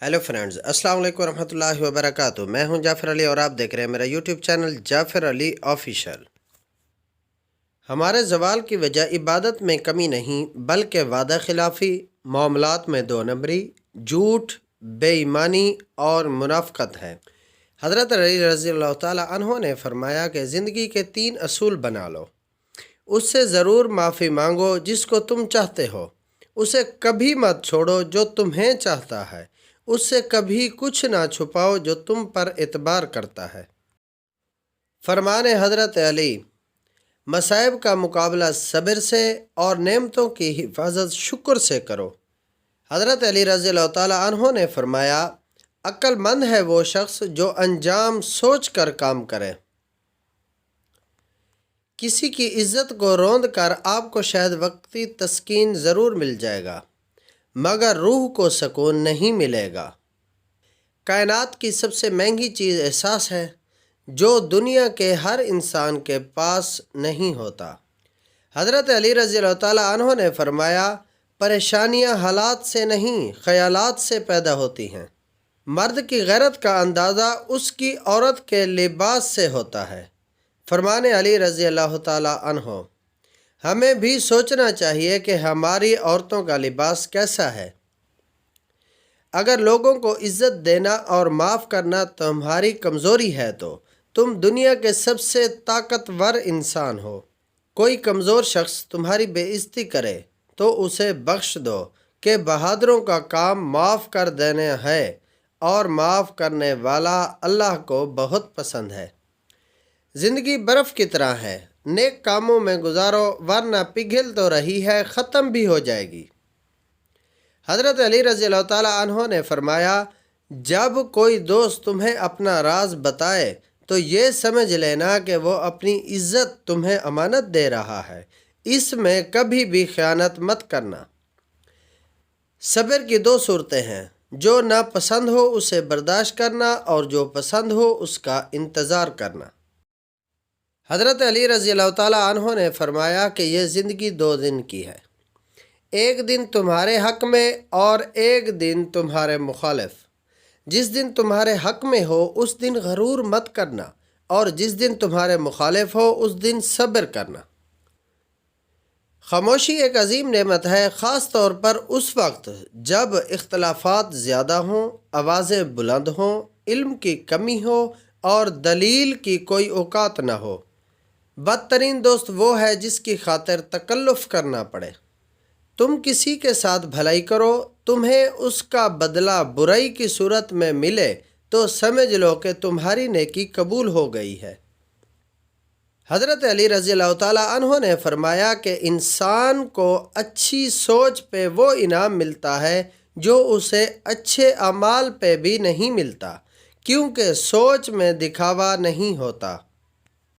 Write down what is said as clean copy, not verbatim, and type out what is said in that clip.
Hello friends, السلام علیکم ورحمۃ اللہ وبرکاتہ۔ میں ہوں جعفر علی اور آپ دیکھ رہے ہیں میرا یوٹیوب چینل جعفر علی آفیشیل۔ ہمارے زوال کی وجہ عبادت میں کمی نہیں بلکہ وعدہ خلافی، معاملات میں دو نمبری، جھوٹ، بے ایمانی اور منافقت ہے۔ حضرت علی رضی اللہ تعالی عنہ نے فرمایا کہ زندگی کے 3 اصول بنا لو۔ اس سے ضرور معافی مانگو جس کو تم چاہتے ہو، اسے کبھی مت چھوڑو جو تمہیں چاہتا ہے، اس سے کبھی کچھ نہ چھپاؤ جو تم پر اعتبار کرتا ہے۔ فرمان حضرت علی، مصائب کا مقابلہ صبر سے اور نعمتوں کی حفاظت شکر سے کرو۔ حضرت علی رضی اللہ تعالیٰ عنہ نے فرمایا، عقل مند ہے وہ شخص جو انجام سوچ کر کام کرے۔ کسی کی عزت کو روند کر آپ کو شاید وقتی تسکین ضرور مل جائے گا، مگر روح کو سکون نہیں ملے گا۔ کائنات کی سب سے مہنگی چیز احساس ہے، جو دنیا کے ہر انسان کے پاس نہیں ہوتا۔ حضرت علی رضی اللہ تعالیٰ عنہ نے فرمایا، پریشانیاں حالات سے نہیں خیالات سے پیدا ہوتی ہیں۔ مرد کی غیرت کا اندازہ اس کی عورت کے لباس سے ہوتا ہے۔ فرمان علی رضی اللہ تعالیٰ عنہ، ہمیں بھی سوچنا چاہیے کہ ہماری عورتوں کا لباس کیسا ہے۔ اگر لوگوں کو عزت دینا اور معاف کرنا تمہاری کمزوری ہے تو تم دنیا کے سب سے طاقتور انسان ہو۔ کوئی کمزور شخص تمہاری بے عزتی کرے تو اسے بخش دو کہ بہادروں کا کام معاف کر دینا ہے، اور معاف کرنے والا اللہ کو بہت پسند ہے۔ زندگی برف کی طرح ہے، نیک کاموں میں گزارو ورنہ پگھل تو رہی ہے، ختم بھی ہو جائے گی۔ حضرت علی رضی اللہ تعالیٰ عنہ نے فرمایا، جب کوئی دوست تمہیں اپنا راز بتائے تو یہ سمجھ لینا کہ وہ اپنی عزت تمہیں امانت دے رہا ہے، اس میں کبھی بھی خیانت مت کرنا۔ صبر کی 2 صورتیں ہیں، جو ناپسند ہو اسے برداشت کرنا اور جو پسند ہو اس کا انتظار کرنا۔ حضرت علی رضی اللہ تعالیٰ عنہ نے فرمایا کہ یہ زندگی 2 دن کی ہے، ایک دن تمہارے حق میں اور ایک دن تمہارے مخالف۔ جس دن تمہارے حق میں ہو اس دن غرور مت کرنا، اور جس دن تمہارے مخالف ہو اس دن صبر کرنا۔ خاموشی ایک عظیم نعمت ہے، خاص طور پر اس وقت جب اختلافات زیادہ ہوں، آوازیں بلند ہوں، علم کی کمی ہو اور دلیل کی کوئی اوقات نہ ہو۔ بدترین دوست وہ ہے جس کی خاطر تکلف کرنا پڑے۔ تم کسی کے ساتھ بھلائی کرو، تمہیں اس کا بدلہ برائی کی صورت میں ملے تو سمجھ لو کہ تمہاری نیکی قبول ہو گئی ہے۔ حضرت علی رضی اللہ تعالیٰ عنہ نے فرمایا کہ انسان کو اچھی سوچ پہ وہ انعام ملتا ہے جو اسے اچھے اعمال پہ بھی نہیں ملتا، کیونکہ سوچ میں دکھاوا نہیں ہوتا۔